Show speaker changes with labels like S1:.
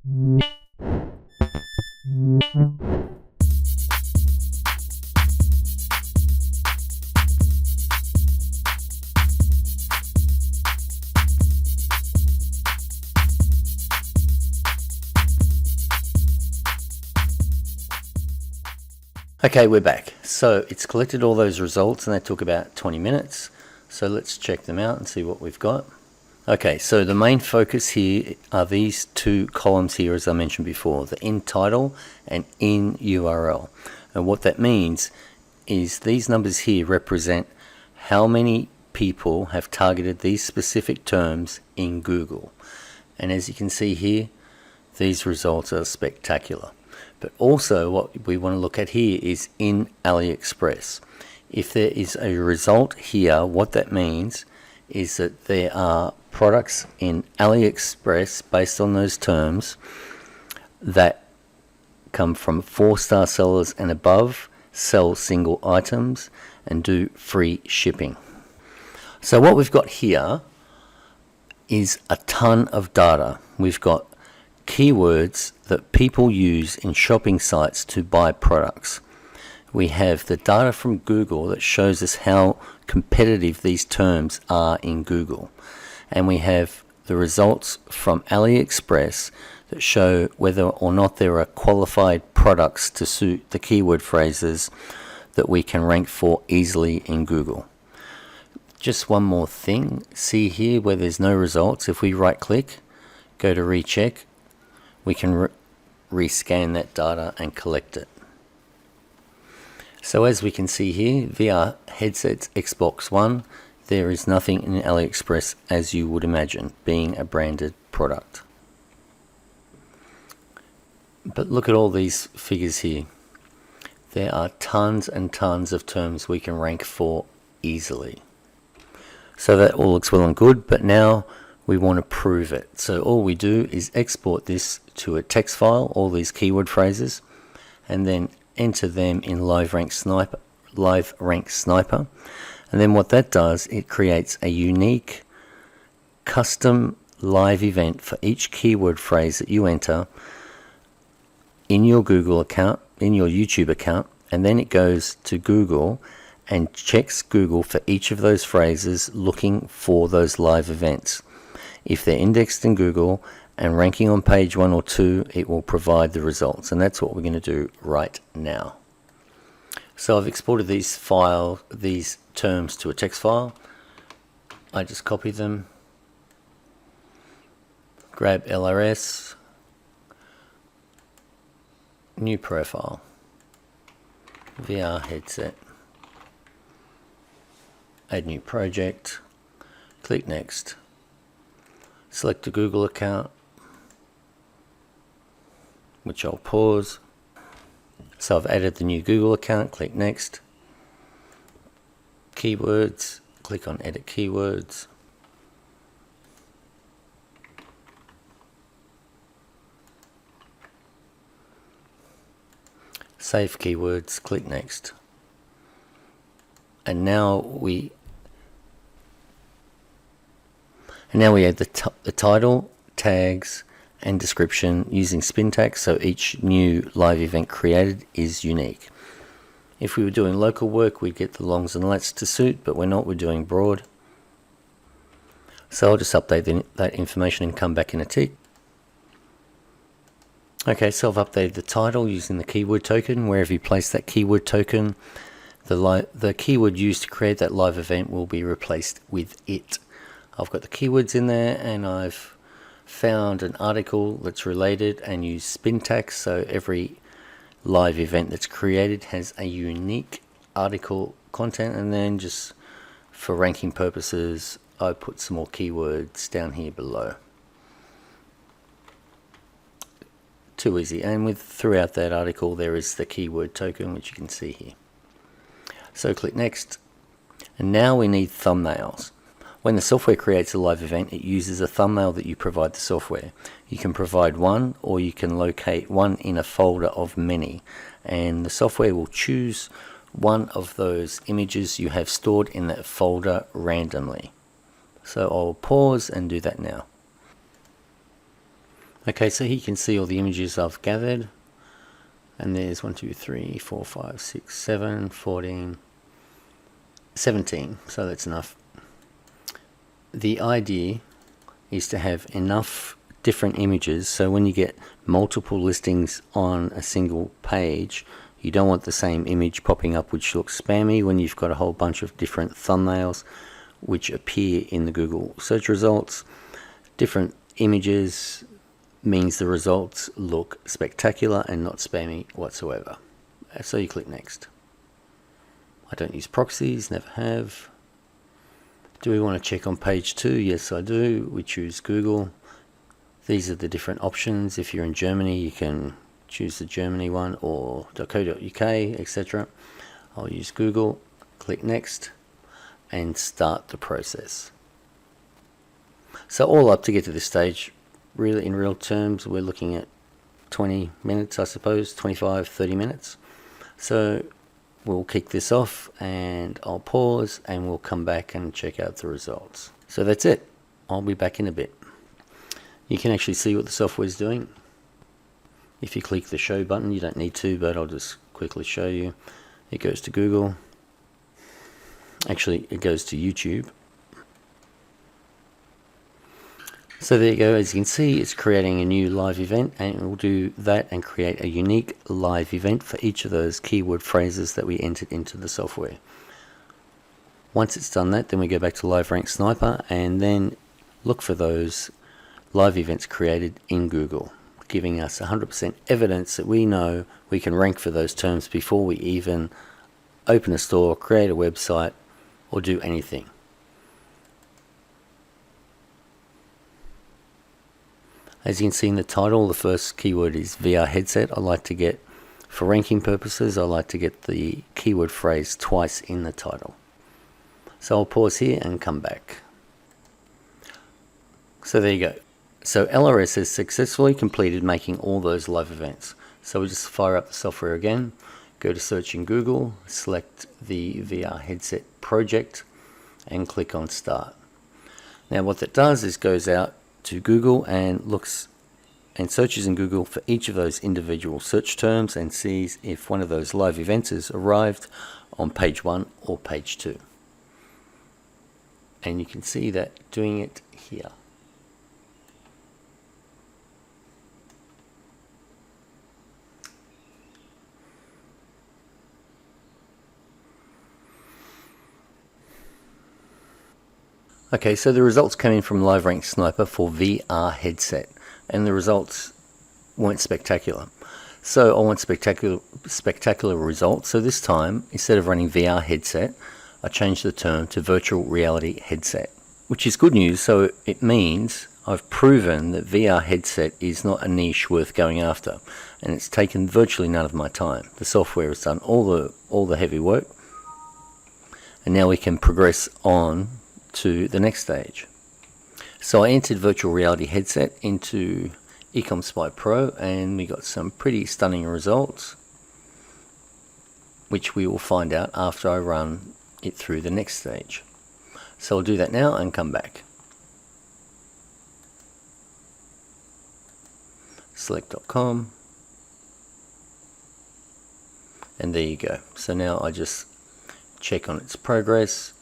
S1: Okay, we're back. So it's collected all those results and they took about 20 minutes. So let's check them out and see what we've got. Okay, so the main focus here are these two columns here, as I mentioned before, the in title and in URL. And what that means is these numbers here represent how many people have targeted these specific terms in Google. And as you can see here, these results are spectacular. But also what we want to look at here is in AliExpress. If there is a result here, what that means is that there are products in AliExpress based on those terms that come from 4-star sellers and above, sell single items, and do free shipping. So what we've got here is a ton of data. We've got keywords that people use in shopping sites to buy products. We have the data from Google that shows us how competitive these terms are in Google. And we have the results from AliExpress that show whether or not there are qualified products to suit the keyword phrases that we can rank for easily in Google. Just one more thing, see here where there's no results, if we right click, go to recheck, we can rescan that data and collect it. So as we can see here, VR headsets Xbox One, there is nothing in AliExpress as you would imagine, being a branded product. But look at all these figures here. There are tons and tons of terms we can rank for easily. So that all looks well and good, but now we want to prove it. So all we do is export this to a text file, all these keyword phrases, and then enter them in LiveRank Sniper. And then what that does, it creates a unique custom live event for each keyword phrase that you enter in your Google account, in your YouTube account, and then it goes to Google and checks Google for each of those phrases, looking for those live events. If they're indexed in Google and ranking on page 1 or 2, it will provide the results. And that's what we're going to do right now. So I've exported these terms to a text file. I just copy them, grab LRS, new profile, VR headset, add new project, click next. Select a Google account, which I'll pause. So I've added the new Google account, click next. Keywords, click on edit keywords. Save keywords, click next. And now we add the title, tags, and description using spin tags, so each new live event created is unique. If we were doing local work, we'd get the longs and lats to suit, but we're not, we're doing broad. So I'll just update that information and come back in a tick. Okay, so I've updated the title using the keyword token. Wherever you place that keyword token, the keyword used to create that live event will be replaced with it. I've got the keywords in there and I've found an article that's related and used spin tags, so every live event that's created has a unique article content, and then just for ranking purposes I put some more keywords down here below. Too easy. And throughout that article there is the keyword token, which you can see here. So click next, and now we need thumbnails. When the software creates a live event, it uses a thumbnail that you provide the software. You can provide one, or you can locate one in a folder of many, and the software will choose one of those images you have stored in that folder randomly. So I'll pause and do that now. Okay, so here you can see all the images I've gathered, and there's 1, 2, 3, 4, 5, 6, 7, 14, 17, so that's enough. The idea is to have enough different images so when you get multiple listings on a single page, you don't want the same image popping up which looks spammy when you've got a whole bunch of different thumbnails which appear in the Google search results. Different images means the results look spectacular and not spammy whatsoever. So you click next. I don't use proxies, never have. Do we want to check on page 2? Yes, I do. We choose Google. These are the different options. If you're in Germany, you can choose the Germany one or .co.uk, etc. I'll use Google. Click next and start the process. So all up to get to this stage, really in real terms, we're looking at 20 minutes, I suppose, 25, 30 minutes. So we'll kick this off and I'll pause and we'll come back and check out the results. So that's it. I'll be back in a bit. You can actually see what the software is doing. If you click the show button, you don't need to, but I'll just quickly show you. It goes to Google. Actually, it goes to YouTube. So there you go. As you can see, it's creating a new live event, and it will do that and create a unique live event for each of those keyword phrases that we entered into the software. Once it's done that, then we go back to LiveRank Sniper and then look for those live events created in Google, giving us 100% evidence that we know we can rank for those terms before we even open a store, create a website, or do anything. As you can see in the title, the first keyword is VR headset. I like to get, for ranking purposes, I like to get the keyword phrase twice in the title. So I'll pause here and come back. So there you go. So LRS has successfully completed making all those live events. So we just fire up the software again, go to search in Google, select the VR headset project and click on start. Now what that does is goes out to Google and looks and searches in Google for each of those individual search terms and sees if one of those live events has arrived on page 1 or page 2. And you can see that doing it here. Okay, so the results came in from LiveRank Sniper for VR headset, and the results weren't spectacular. So I want spectacular results. So this time, instead of running VR headset, I changed the term to virtual reality headset, which is good news. So it means I've proven that VR headset is not a niche worth going after, and it's taken virtually none of my time. The software has done all the heavy work, and now we can progress on to the next stage. So I entered virtual reality headset into Ecom Spy Pro and we got some pretty stunning results, which we will find out after I run it through the next stage. So I'll do that now and come back. Select.com and there you go. So now I just check on its progress.